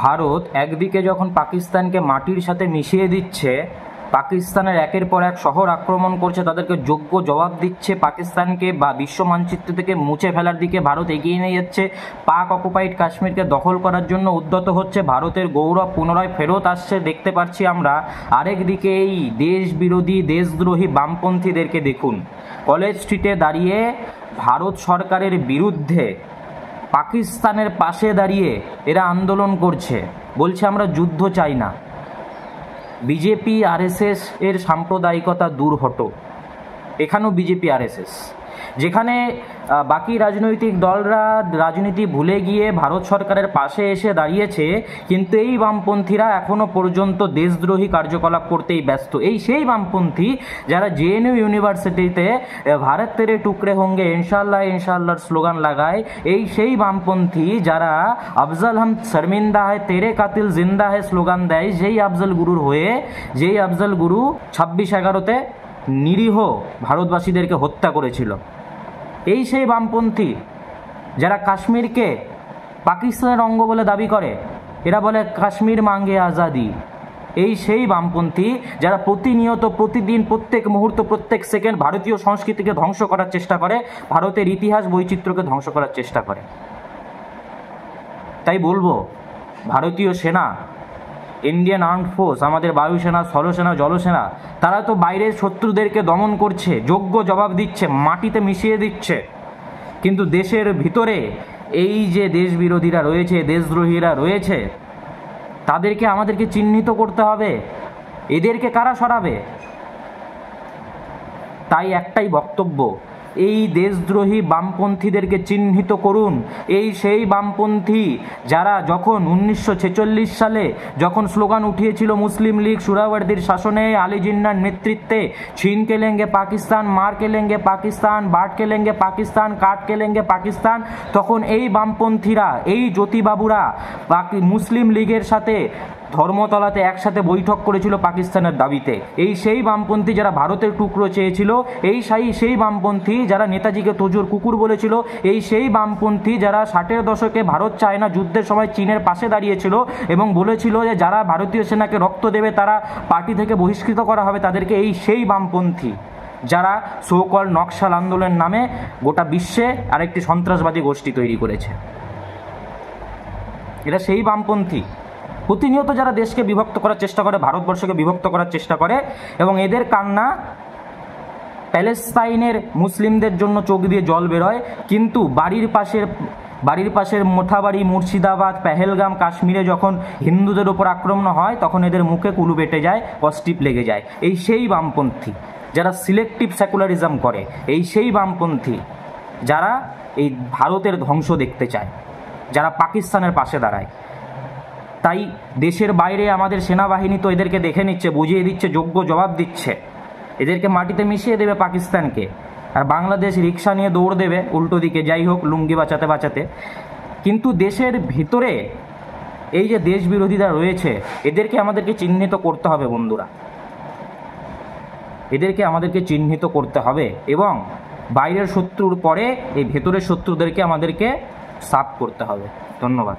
ভারত একদিকে যখন পাকিস্তানকে মাটির সাথে মিশিয়ে দিচ্ছে, পাকিস্তানের একের পর এক শহর আক্রমণ করছে, তাদেরকে যোগ্য জবাব দিচ্ছে, পাকিস্তানকে বা বিশ্ব মানচিত্র থেকে মুছে ফেলার দিকে ভারত এগিয়ে নিয়ে যাচ্ছে, পাক অকুপাইড কাশ্মীরকে দখল করার জন্য উদ্যত হচ্ছে, ভারতের গৌরব পুনরায় ফেরত আসছে দেখতে পাচ্ছি আমরা। আরেকদিকে এই দেশ বিরোধী দেশদ্রোহী বামপন্থীদেরকে দেখুন, কলেজ স্ট্রিটে দাঁড়িয়ে ভারত সরকারের বিরুদ্ধে পাকিস্তানের পাশে দাঁড়িয়ে এরা আন্দোলন করছে, বলছে আমরা যুদ্ধ চাই না। বিজেপি আরএসএস এর সাম্প্রদায়িকতা দূর হটো, এখানেও বিজেপি আরএসএস, যেখানে বাকি রাজনৈতিক দলরা রাজনীতি ভুলে গিয়ে ভারত সরকারের পাশে এসে দাঁড়িয়েছে, কিন্তু এই বামপন্থীরা এখনও পর্যন্ত দেশদ্রোহী কার্যকলাপ করতেই ব্যস্ত। এই সেই বামপন্থী যারা জেএনইউ ইউনিভার্সিটিতে ভারত তেরে টুকরে হোঙ্গে ইনশাল্লাহ ইনশাল্লাহর স্লোগান লাগায়, এই সেই বামপন্থী যারা আফজল হাম শর্মিন্দা হয় তেরে কাতিল জিন্দা হয় স্লোগান দেয়, যেই আফজল গুরুর হয়ে, যেই আফজল গুরু 26/11-তে নিরীহ ভারতবাসীদেরকে হত্যা করেছিল। এই সেই বামপন্থী যারা কাশ্মীরকে পাকিস্তানের অঙ্গ বলে দাবি করে, এরা বলে কাশ্মীর মাঙ্গে আজাদি। এই সেই বামপন্থী যারা প্রতিনিয়ত, প্রতিদিন, প্রত্যেক মুহূর্ত, প্রত্যেক সেকেন্ড ভারতীয় সংস্কৃতিকে ধ্বংস করার চেষ্টা করে, ভারতের ইতিহাস বৈচিত্র্যকে ধ্বংস করার চেষ্টা করে। তাই বলবো, ভারতীয় সেনা, ইন্ডিয়ান আর্মড ফোর্স, আমাদের বায়ুসেনা, স্থলসেনা, জলসেনা, তারা তো বাইরের শত্রুদেরকে দমন করছে, যোগ্য জবাব দিচ্ছে, মাটিতে মিশিয়ে দিচ্ছে, কিন্তু দেশের ভিতরে এই যে দেশ বিরোধীরা রয়েছে, দেশদ্রোহীরা রয়েছে, তাদেরকে আমাদেরকে চিহ্নিত করতে হবে। এদেরকে কারা সরাবে? তাই একটাই বক্তব্য, এই দেশদ্রোহী বামপন্থীদেরকে চিহ্নিত করুন। এই সেই বামপন্থী যারা যখন 1946 সালে যখন স্লোগান উঠিয়েছিল মুসলিম লীগ সুহরাওয়ার্দীর শাসনে, আলী জিন্নার নেতৃত্বে, ছিন কে লেঙ্গে পাকিস্তান, মার কে লেঙ্গে পাকিস্তান, বাট কে লেঙ্গে পাকিস্তান, কাট কে লেঙ্গে পাকিস্তান, তখন এই বামপন্থীরা, এই জ্যোতিবাবুরা মুসলিম লীগের সাথে ধর্মতলাতে একসাথে বৈঠক করেছিল পাকিস্তানের দাবিতে। এই সেই বামপন্থী যারা ভারতের টুকরো চেয়েছিল, এই সেই বামপন্থী যারা নেতাজিকে তোজোর কুকুর বলেছিল, এই সেই বামপন্থী যারা 60-এর দশকে ভারত চায়না যুদ্ধের সময় চীনের পাশে দাঁড়িয়েছিল এবং বলেছিল যে যারা ভারতীয় সেনাকে রক্ত দেবে তারা পার্টি থেকে বহিষ্কৃত করা হবে তাদেরকে। এই সেই বামপন্থী যারা সো-কল্ড নকশাল আন্দোলনের নামে গোটা বিশ্বে আরেকটি সন্ত্রাসবাদী গোষ্ঠী তৈরি করেছে। এরা সেই বামপন্থী প্রতিনিয়ত যারা দেশকে বিভক্ত করার চেষ্টা করে, ভারতবর্ষকে বিভক্ত করার চেষ্টা করে, এবং এদের কান্না প্যালেস্তাইনের মুসলিমদের জন্য চোখ দিয়ে জল বেরোয়, কিন্তু বাড়ির পাশের মোথাবাড়ি, মুর্শিদাবাদ, পেহেলগাম, কাশ্মীরে যখন হিন্দুদের ওপর আক্রমণ হয় তখন এদের মুখে কুলু বেটে যায়, কষ্টিপ লেগে যায়। এই সেই বামপন্থী যারা সিলেক্টিভ সেকুলারিজম করে, এই সেই বামপন্থী যারা এই ভারতের ধ্বংস দেখতে চায়, যারা পাকিস্তানের পাশে দাঁড়ায়। তাই দেশের বাইরে আমাদের সেনাবাহিনী তো এদেরকে দেখে নিচ্ছে, বুঝিয়ে দিচ্ছে, যোগ্য জবাব দিচ্ছে, এদেরকে মাটিতে মিশিয়ে দেবে পাকিস্তানকে, আর বাংলাদেশ রিক্সা নিয়ে দৌড় দেবে উল্টো দিকে, যাই হোক লুঙ্গি বাঁচাতে বাঁচাতে। কিন্তু দেশের ভিতরে এই যে দেশ বিরোধীরা রয়েছে, এদেরকে আমাদেরকে চিহ্নিত করতে হবে বন্ধুরা, এদেরকে আমাদেরকে চিহ্নিত করতে হবে, এবং বাইরের শত্রুর পরে এই ভেতরের শত্রুদেরকে আমাদেরকে সাফ করতে হবে। ধন্যবাদ।